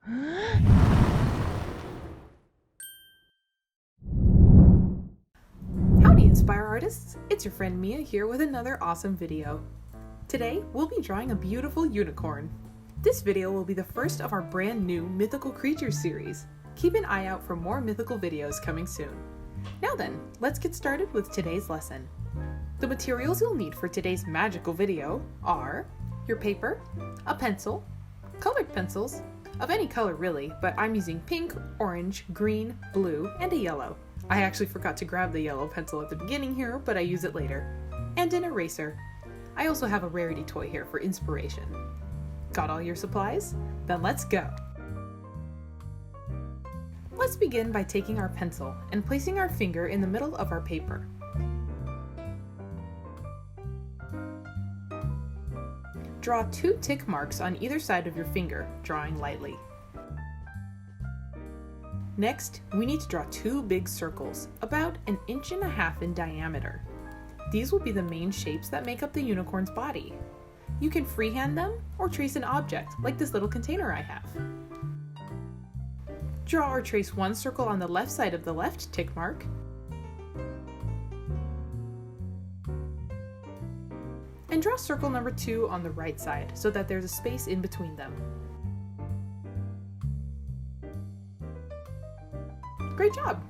Howdy Inspire Artists, it's your friend Mia here with another awesome video. Today we'll be drawing a beautiful unicorn. This video will be the first of our brand new Mythical Creatures series. Keep an eye out for more mythical videos coming soon. Now then, let's get started with today's lesson. The materials you'll need for today's magical video are your paper, a pencil, colored pencils, of any color really, but I'm using pink, orange, green, blue, and a yellow. I actually forgot to grab the yellow pencil at the beginning here, but I use it later. And an eraser. I also have a rarity toy here for inspiration. Got all your supplies? Then let's go! Let's begin by taking our pencil and placing our finger in the middle of our paper. Draw 2 tick marks on either side of your finger, drawing lightly. Next, we need to draw 2 big circles, about 1.5 inches in diameter. These will be the main shapes that make up the unicorn's body. You can freehand them or trace an object, like this little container I have. Draw or trace 1 circle on the left side of the left tick mark, and draw circle number 2 on the right side so that there's a space in between them. Great job!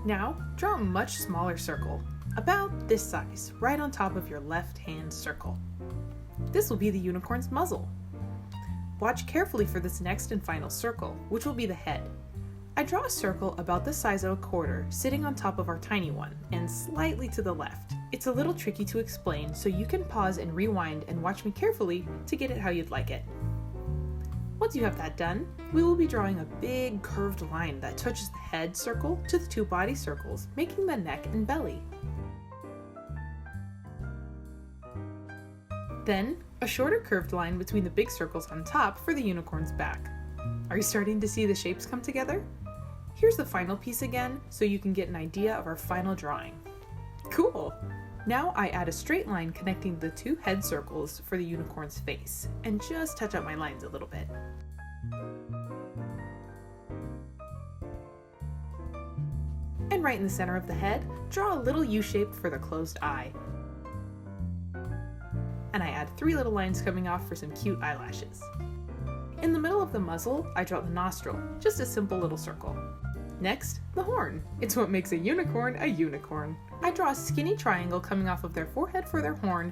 Now, draw a much smaller circle, about this size, right on top of your left-hand circle. This will be the unicorn's muzzle. Watch carefully for this next and final circle, which will be the head. I draw a circle about the size of a quarter sitting on top of our tiny one and slightly to the left. It's a little tricky to explain, so you can pause and rewind and watch me carefully to get it how you'd like it. Once you have that done, we will be drawing a big curved line that touches the head circle to the 2 body circles, making the neck and belly. Then, a shorter curved line between the big circles on top for the unicorn's back. Are you starting to see the shapes come together? Here's the final piece again, so you can get an idea of our final drawing. Cool! Now I add a straight line connecting the 2 head circles for the unicorn's face, and just touch up my lines a little bit. And right in the center of the head, draw a little U-shape for the closed eye. And I add 3 little lines coming off for some cute eyelashes. In the middle of the muzzle, I draw the nostril, just a simple little circle. Next, the horn. It's what makes a unicorn a unicorn. I draw a skinny triangle coming off of their forehead for their horn,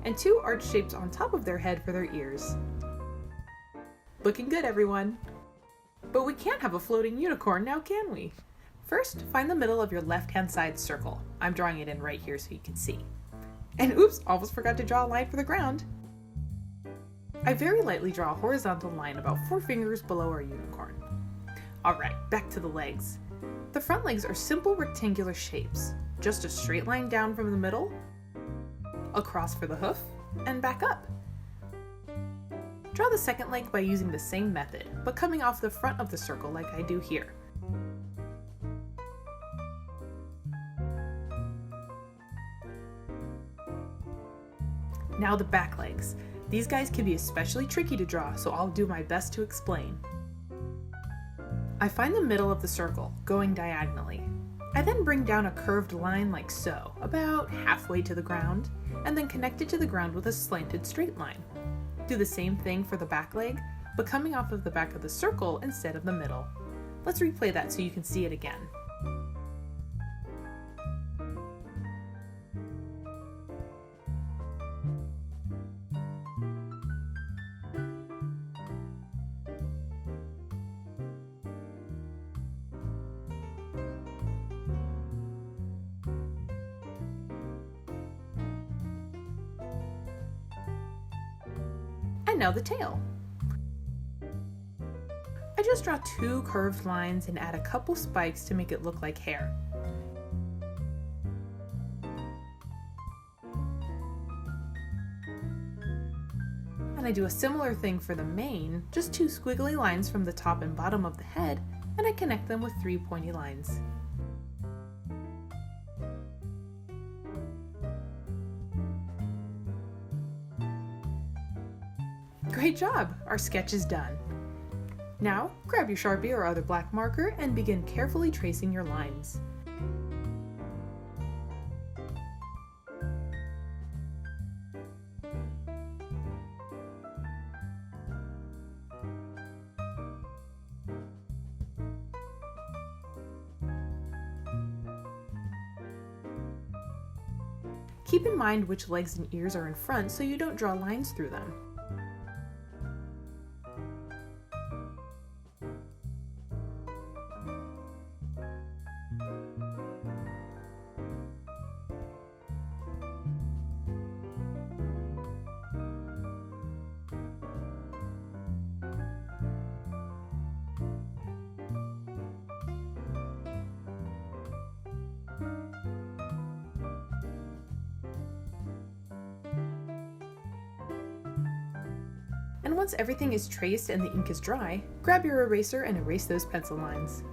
and 2 arch shapes on top of their head for their ears. Looking good, everyone! But we can't have a floating unicorn now, can we? First, find the middle of your left-hand side circle. I'm drawing it in right here so you can see. And oops, almost forgot to draw a line for the ground. I very lightly draw a horizontal line about 4 fingers below our unicorn. Alright, back to the legs. The front legs are simple rectangular shapes. Just a straight line down from the middle, across for the hoof, and back up. Draw the second leg by using the same method, but coming off the front of the circle like I do here. Now the back legs. These guys can be especially tricky to draw, so I'll do my best to explain. I find the middle of the circle, going diagonally. I then bring down a curved line like so, about halfway to the ground, and then connect it to the ground with a slanted straight line. Do the same thing for the back leg, but coming off of the back of the circle instead of the middle. Let's replay that so you can see it again. And now the tail. I just draw 2 curved lines and add a couple spikes to make it look like hair. And I do a similar thing for the mane, just 2 squiggly lines from the top and bottom of the head, and I connect them with 3 pointy lines. Great job! Our sketch is done. Now, grab your Sharpie or other black marker and begin carefully tracing your lines. Keep in mind which legs and ears are in front so you don't draw lines through them. And once everything is traced and the ink is dry, grab your eraser and erase those pencil lines.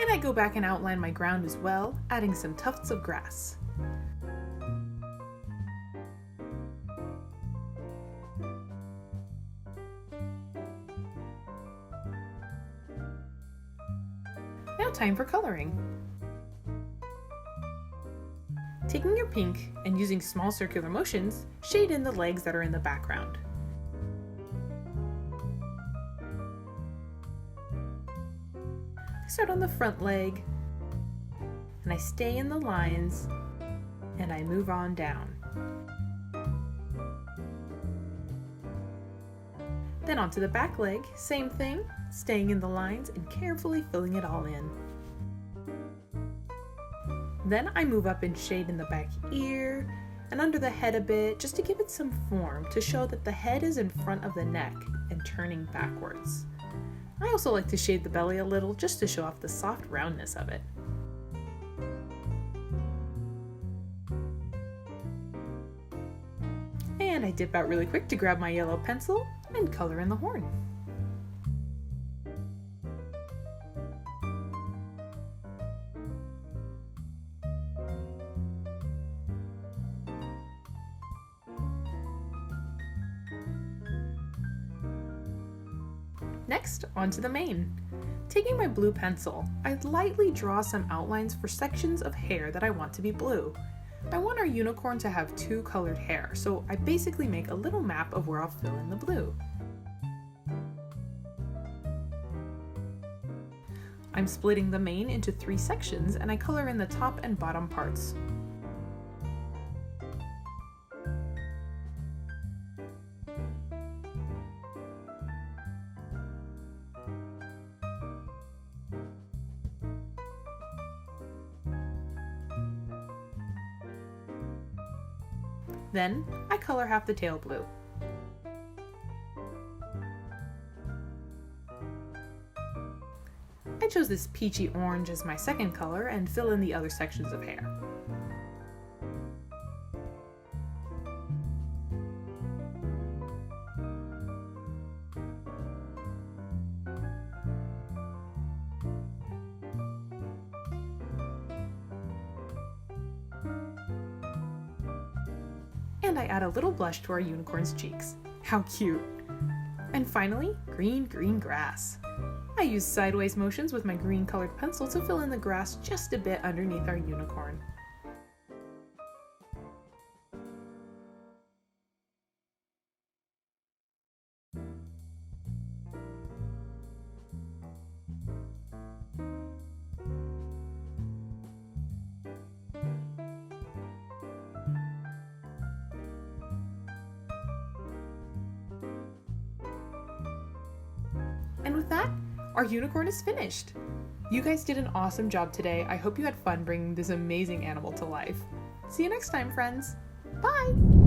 And I go back and outline my ground as well, adding some tufts of grass. Now time for coloring. Taking your pink and using small circular motions, shade in the legs that are in the background. I start on the front leg, and I stay in the lines, and I move on down. Then onto the back leg, same thing, staying in the lines and carefully filling it all in. Then I move up and shade in the back ear and under the head a bit, just to give it some form to show that the head is in front of the neck and turning backwards. I also like to shade the belly a little just to show off the soft roundness of it. And I dip out really quick to grab my yellow pencil and color in the horn. Next, onto the mane. Taking my blue pencil, I lightly draw some outlines for sections of hair that I want to be blue. I want our unicorn to have two colored hair, so I basically make a little map of where I'll fill in the blue. I'm splitting the mane into 3 sections and I color in the top and bottom parts. Then, I color half the tail blue. I chose this peachy orange as my second color and fill in the other sections of hair. And I add a little blush to our unicorn's cheeks. How cute! And finally, green grass. I use sideways motions with my green colored pencil to fill in the grass just a bit underneath our unicorn. And with that, our unicorn is finished! You guys did an awesome job today. I hope you had fun bringing this amazing animal to life. See you next time, friends! Bye!